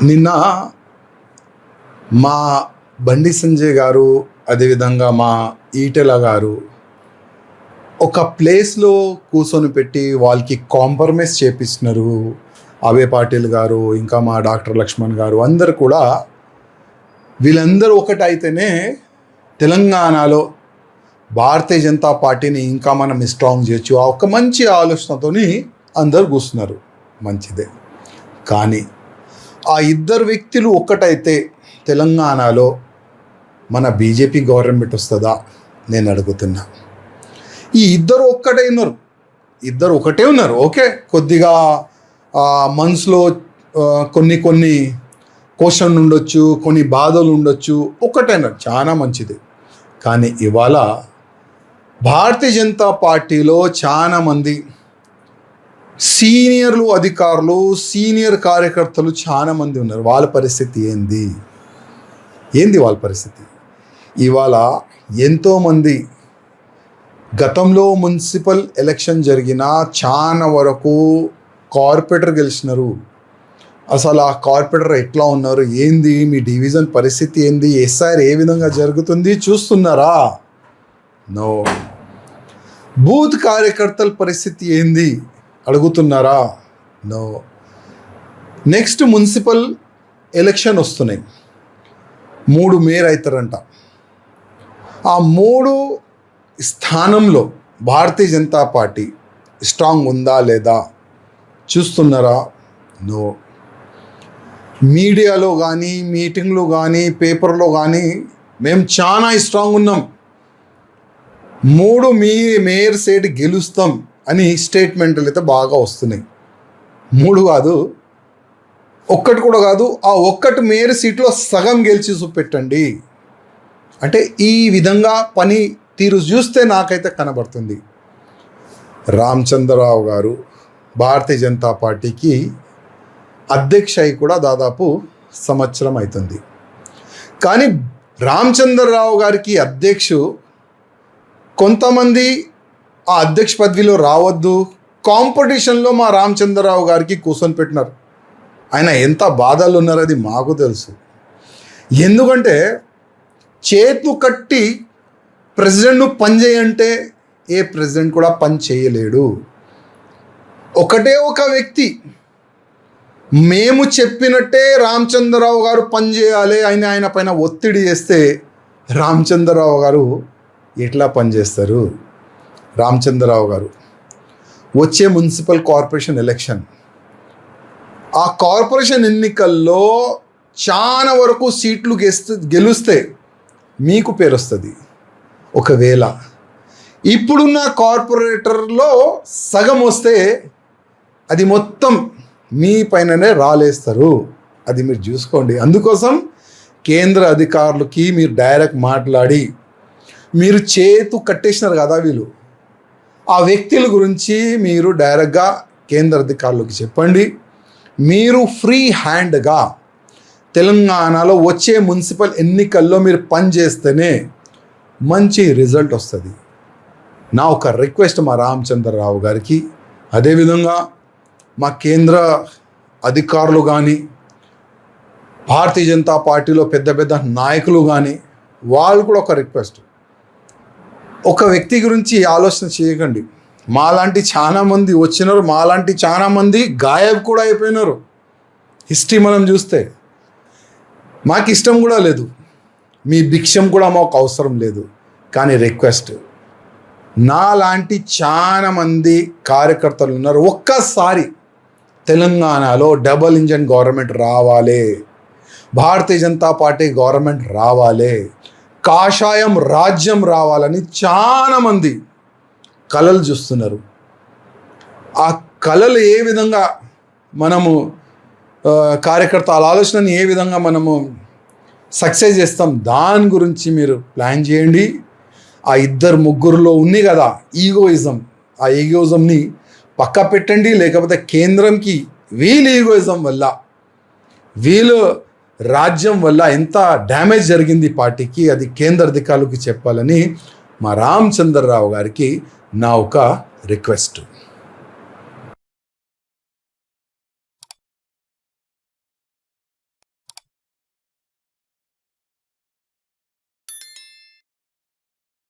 నిన్న మా బండి సంజయ్ గారు, అదేవిధంగా మా ఈటెల గారు ఒక ప్లేస్లో కూర్చొని పెట్టి వాళ్ళకి కాంప్రమైజ్ చేపిస్తున్నారు. అభయ పాటిల్ గారు, ఇంకా మా డాక్టర్ లక్ష్మణ్ గారు అందరు కూడా వీళ్ళందరూ ఒకటైతేనే తెలంగాణలో భారతీయ జనతా పార్టీని ఇంకా మనం స్ట్రాంగ్ చేయొచ్చు. ఆ ఒక మంచి ఆలోచనతోని అందరు కూర్చున్నారు, మంచిదే. కానీ ఆ ఇద్దరు వ్యక్తులు ఒక్కటైతే తెలంగాణలో మన బీజేపీ గవర్నమెంట్ వస్తుందా నేను అడుగుతున్నా. ఈ ఇద్దరు ఒక్కటే ఉన్నారు, ఇద్దరు ఒకటే ఉన్నారు. ఓకే, కొద్దిగా మనసులో కొన్ని క్వశ్చన్ ఉండొచ్చు, కొన్ని బాధలు ఉండొచ్చు, ఒకటేనా చాలా మంచిది. కానీ ఇవాళ భారతీయ జనతా పార్టీలో చాలామంది సీనియర్లు, అధికారులు, సీనియర్ కార్యకర్తలు చాలామంది ఉన్నారు. వాళ్ళ పరిస్థితి ఏంది వాళ్ళ పరిస్థితి? ఇవాళ ఎంతోమంది గతంలో మున్సిపల్ ఎలక్షన్ జరిగిన చాలా వరకు కార్పొరేటర్ గెలిచినారు. అసలు ఆ కార్పొరేటర్ ఎట్లా ఉన్నారు, ఏంది మీ డివిజన్ పరిస్థితి ఏంది, ఎస్ఆర్ ఏ విధంగా జరుగుతుంది చూస్తున్నారా? నో. బూత్ కార్యకర్తల పరిస్థితి ఏంది అడుగుతున్నారా? నో. నెక్స్ట్ మున్సిపల్ ఎలక్షన్ వస్తున్నాయి, 3 మేయర్ అవుతారంట. ఆ 3 స్థానంలో భారతీయ జనతా పార్టీ స్ట్రాంగ్ ఉందా లేదా చూస్తున్నారా? నో. మీడియాలో కానీ, మీటింగ్లో కానీ, పేపర్లో కానీ మేము చాలా స్ట్రాంగ్ ఉన్నాం, 3 మేయర్ సీట్ గెలుస్తాం అని స్టేట్మెంట్లు అయితే బాగా వస్తున్నాయి. 3 కాదు, ఒక్కటి కూడా కాదు, ఆ ఒక్కటి మేయర్ సీట్లో సగం గెలిచి చూపెట్టండి అంటే ఈ విధంగా పని తీరు చూస్తే నాకైతే కనబడుతుంది. రామచంద్రరావు గారు భారతీయ జనతా పార్టీకి అధ్యక్ష అయి కూడా దాదాపు సంవత్సరం అవుతుంది. కానీ రామచంద్రరావు గారికి కొంతమంది ఆ అధ్యక్ష పదవిలో రావద్దు, కాంపిటీషన్లో మా రామచంద్రరావు గారికి కూర్చొని పెట్టినారు. ఆయన ఎంత బాధలు ఉన్నారో అది మాకు తెలుసు. ఎందుకంటే చేతులు కట్టి ప్రెసిడెంట్ను పని చేయంటే ఏ ప్రెసిడెంట్ కూడా పని చేయలేడు. ఒకటే ఒక వ్యక్తి మేము చెప్పినట్టే రామచంద్రరావు గారు పని చేయాలి అని ఆయన పైన ఒత్తిడి చేస్తే రామచంద్రరావు గారు ఎట్లా పనిచేస్తారు? రామచంద్రరావు గారు వచ్చే మున్సిపల్ కార్పొరేషన్ ఎలక్షన్, ఆ కార్పొరేషన్ ఎన్నికల్లో చాలా వరకు సీట్లు గెలుస్తే మీకు పేరు వస్తుంది. ఒకవేళ ఇప్పుడున్న కార్పొరేటర్లో సగం వస్తే అది మొత్తం మీ పైననే రాలేస్తారు. అది మీరు చూసుకోండి. అందుకోసం కేంద్ర అధికారులకి మీరు డైరెక్ట్ మాట్లాడి, మీరు చేతు కట్టేసినారు కదా వీళ్ళు, ఆ వ్యక్తుల గురించి మీరు డైరెక్ట్గా కేంద్ర అధికారులకు చెప్పండి. మీరు ఫ్రీ హ్యాండ్గా తెలంగాణలో వచ్చే మున్సిపల్ ఎన్నికల్లో మీరు పనిచేస్తేనే మంచి రిజల్ట్ వస్తుంది. నా ఒక రిక్వెస్ట్ మా రామచంద్రరావు గారికి, అదేవిధంగా మా కేంద్ర అధికారులు కానీ, భారతీయ జనతా పార్టీలో పెద్ద నాయకులు కానీ, వాళ్ళు కూడా ఒక రిక్వెస్ట్, ఒక వ్యక్తి గురించి ఆలోచన చేయకండి. మాలాంటి చాలామంది వచ్చినారు, మాలాంటి చాలామంది గాయబ్ కూడా అయిపోయినారు. హిస్టరీ మనం చూస్తే మాకు ఇష్టం కూడా లేదు, మీ భిక్షం కూడా మాకు అవసరం లేదు. కానీ రిక్వెస్ట్, నాలాంటి చాలామంది కార్యకర్తలు ఉన్నారు. ఒక్కసారి తెలంగాణలో డబుల్ ఇంజన్ గవర్నమెంట్ రావాలి, భారతీయ జనతా పార్టీ గవర్నమెంట్ రావాలి, కాషాయం రాజ్యం రావాలని చాలామంది కలలు చూస్తున్నారు. ఆ కలలు ఏ విధంగా మనము కార్యకర్తల ఆలోచనని ఏ విధంగా మనము సక్సెస్ చేస్తాం, దాని గురించి మీరు ప్లాన్ చేయండి. ఆ 2-3లో ఉంది కదా ఈగోయిజం, ఆ ఈగోయిజంని పక్క పెట్టండి. లేకపోతే కేంద్రంకి వీళ్ళు ఈగోయిజం వల్ల, వీళ్ళు రాజ్యం వల్ల ఎంత డ్యామేజ్ జరిగింది పార్టీకి, అది కేంద్ర అధికారులకు చెప్పాలని మా రామచంద్రరావు గారికి నా ఒక రిక్వెస్ట్.